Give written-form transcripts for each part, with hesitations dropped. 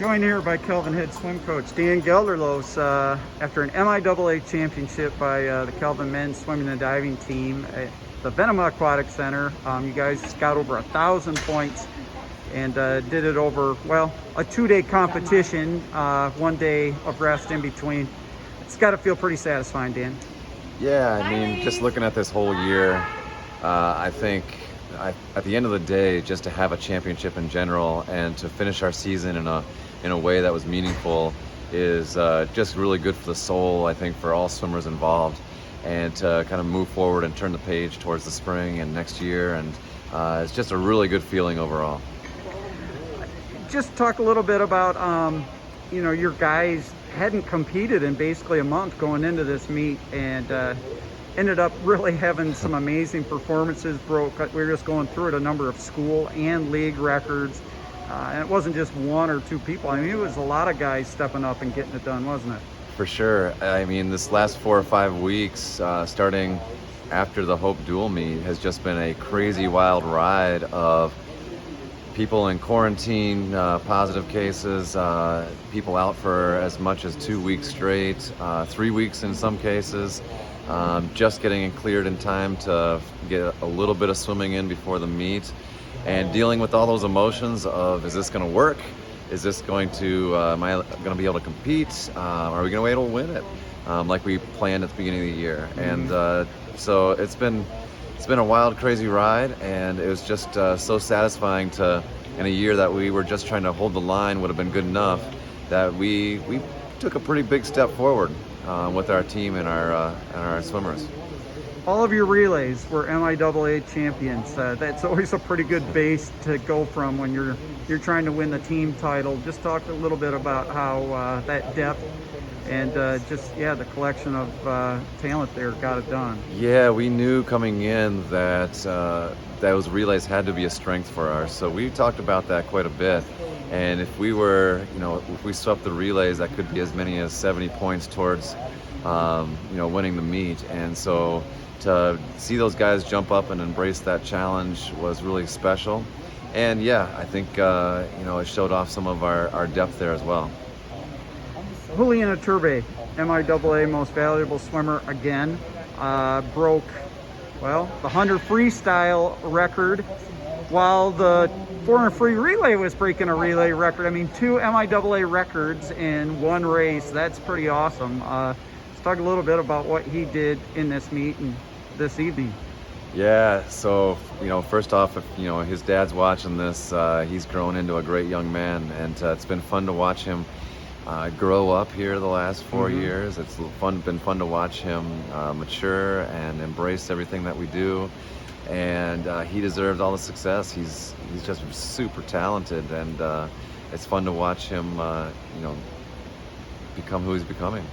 Joined here by Kelvin head swim coach Dan Gelderloos after an MIAA championship by the Kelvin men's swimming and diving team at the Venema Aquatic Center. You guys got over 1,000 points and did it over, well, a 2-day competition, 1 day of rest in between. It's got to feel pretty satisfying, Dan. Yeah, I mean, just looking at this whole year, I think at the end of the day, just to have a championship in general and to finish our season in a way that was meaningful is just really good for the soul, I think, for all swimmers involved, and to kind of move forward and turn the page towards the spring and next year, and it's just a really good feeling overall. Just talk a little bit about, your guys hadn't competed in basically a month going into this meet, and ended up really having some amazing performances. We were just going through it, a number of school and league records, and it wasn't just one or two people. I mean, it was a lot of guys stepping up and getting it done, wasn't it? For sure. I mean, this last 4 or 5 weeks, starting after the Hope Dual meet, has just been a crazy wild ride of people in quarantine, positive cases, people out for as much as 2 weeks straight, 3 weeks in some cases, just getting cleared in time to get a little bit of swimming in before the meet, and dealing with all those emotions of, is this going to work? Is this going to, am I going to be able to compete? Are we going to be able to win it? Like we planned at the beginning of the year. And so it's been a wild, crazy ride, and it was just so satisfying to, in a year that we were just trying to hold the line would have been good enough, that we took a pretty big step forward with our team and our swimmers. All of your relays were MIAA champions. That's always a pretty good base to go from when you're trying to win the team title. Just talk a little bit about how that depth and the collection of talent there got it done. Yeah, we knew coming in that those relays had to be a strength for us. So we talked about that quite a bit. And if we swept the relays, that could be as many as 70 points towards, winning the meet. And so to see those guys jump up and embrace that challenge was really special. And yeah, I think, it showed off some of our depth there as well. Juliana Iturbe, MIAA Most Valuable Swimmer again, broke, the 100 freestyle record, while the 400 free relay was breaking a relay record. I mean, 2 MIAA records in one race. That's pretty awesome. Let's talk a little bit about what he did in this meet and this evening. Yeah, so, first off, if, his dad's watching this, he's grown into a great young man, and it's been fun to watch him grow up here the last 4 years. It's been fun to watch him mature and embrace everything that we do, and he deserves all the success. He's just super talented, and it's fun to watch him, become who he's becoming.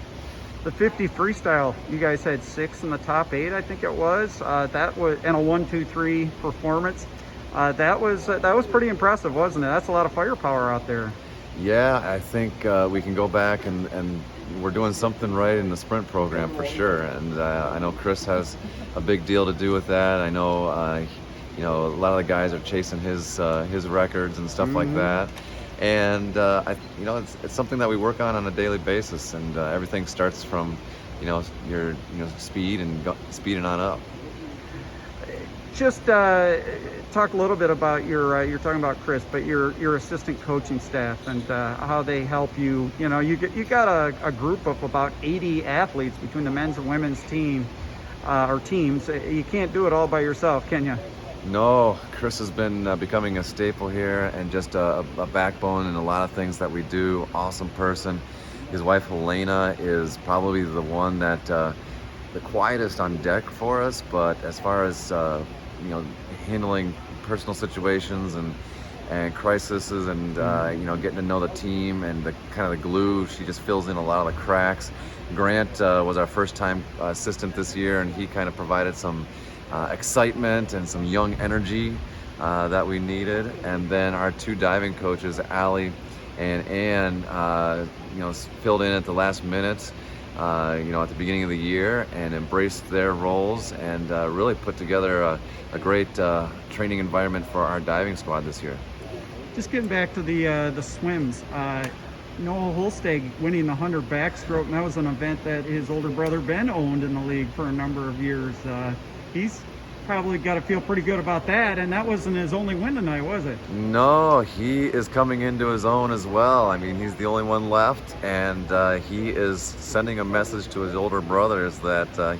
The 50 freestyle, you guys had 6 in the top 8, I think it was. That was in a 1-2-3 performance. That was pretty impressive, wasn't it? That's a lot of firepower out there. Yeah, I think we can go back and we're doing something right in the sprint program for sure. And I know Chris has a big deal to do with that. I know, a lot of the guys are chasing his records and stuff like that. And it's something that we work on a daily basis. And everything starts from, your speed and on up. Just talk a little bit about you're talking about Chris, but your assistant coaching staff and how they help you. You got a group of about 80 athletes between the men's and women's team or teams. You can't do it all by yourself, can you? No, Chris has been becoming a staple here and just a backbone in a lot of things that we do. Awesome person. His wife Helena is probably the one that the quietest on deck for us, but as far as handling personal situations and crises and getting to know the team and the kind of the glue, she just fills in a lot of the cracks. Grant was our first time assistant this year, and he kind of provided some excitement and some young energy that we needed. And then our 2 diving coaches, Allie and Ann, filled in at the last minute, at the beginning of the year, and embraced their roles and really put together a great training environment for our diving squad this year. just getting back to the swims. Noah Holsteg winning the 100 backstroke, and that was an event that his older brother Ben owned in the league for a number of years. He's probably got to feel pretty good about that, and that wasn't his only win tonight, was it? No, he is coming into his own as well. I mean, he's the only one left, and he is sending a message to his older brothers that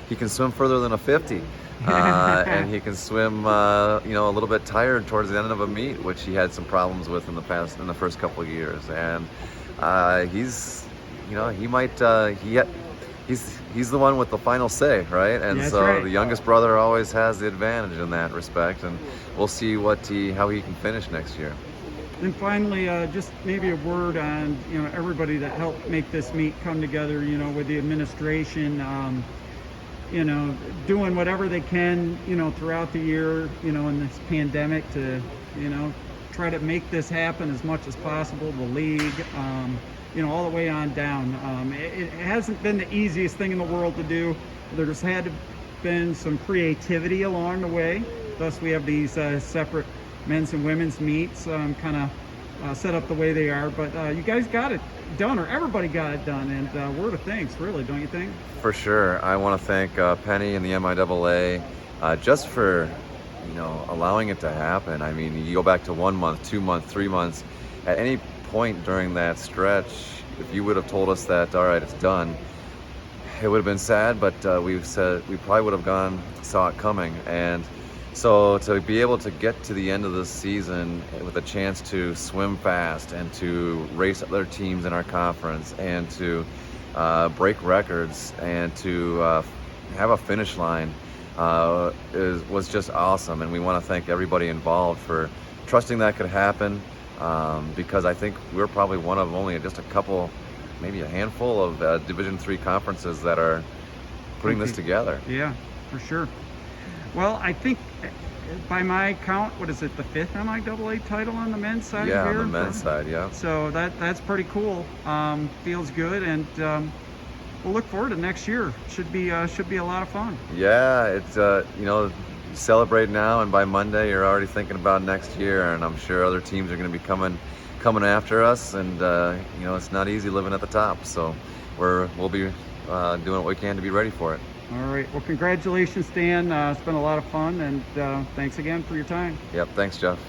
he can swim further than a 50. And he can swim, a little bit tired towards the end of a meet, which he had some problems with in the first couple of years. And he's the one with the final say, right? And That's so right. the youngest brother always has the advantage in that respect, and we'll see how he can finish next year. And finally, just maybe a word on everybody that helped make this meet come together. With the administration. Doing whatever they can, throughout the year, in this pandemic to, try to make this happen as much as possible. The league, all the way on down. It hasn't been the easiest thing in the world to do. There's had to been some creativity along the way. Thus, we have these separate men's and women's meets, kind of set up the way they are. But you guys got it done, or everybody got it done, and word of thanks, really, don't you think? For sure. I want to thank Penny and the MIAA just for allowing it to happen. I mean, you go back to 1 month, 2 months, 3 months. At any point during that stretch, if you would have told us that, all right, it's done, it would have been sad, but we probably would have saw it coming. And so to be able to get to the end of the season with a chance to swim fast and to race other teams in our conference and to break records and to have a finish line was just awesome. And we want to thank everybody involved for trusting that could happen, because I think we're probably one of only just a couple, maybe a handful of Division III conferences that are putting this together. Yeah, for sure. Well, I think by my count, what is it, the 5th MIAA title on the men's side? Yeah, here? on the men's side, yeah. So that's pretty cool. Feels good, and we'll look forward to next year. Should be a lot of fun. Yeah, it's celebrate now, and by Monday you're already thinking about next year, and I'm sure other teams are going to be coming after us, and it's not easy living at the top. So we'll be doing what we can to be ready for it. All right. Well, congratulations, Dan. It's been a lot of fun, and thanks again for your time. Yep, thanks, Jeff.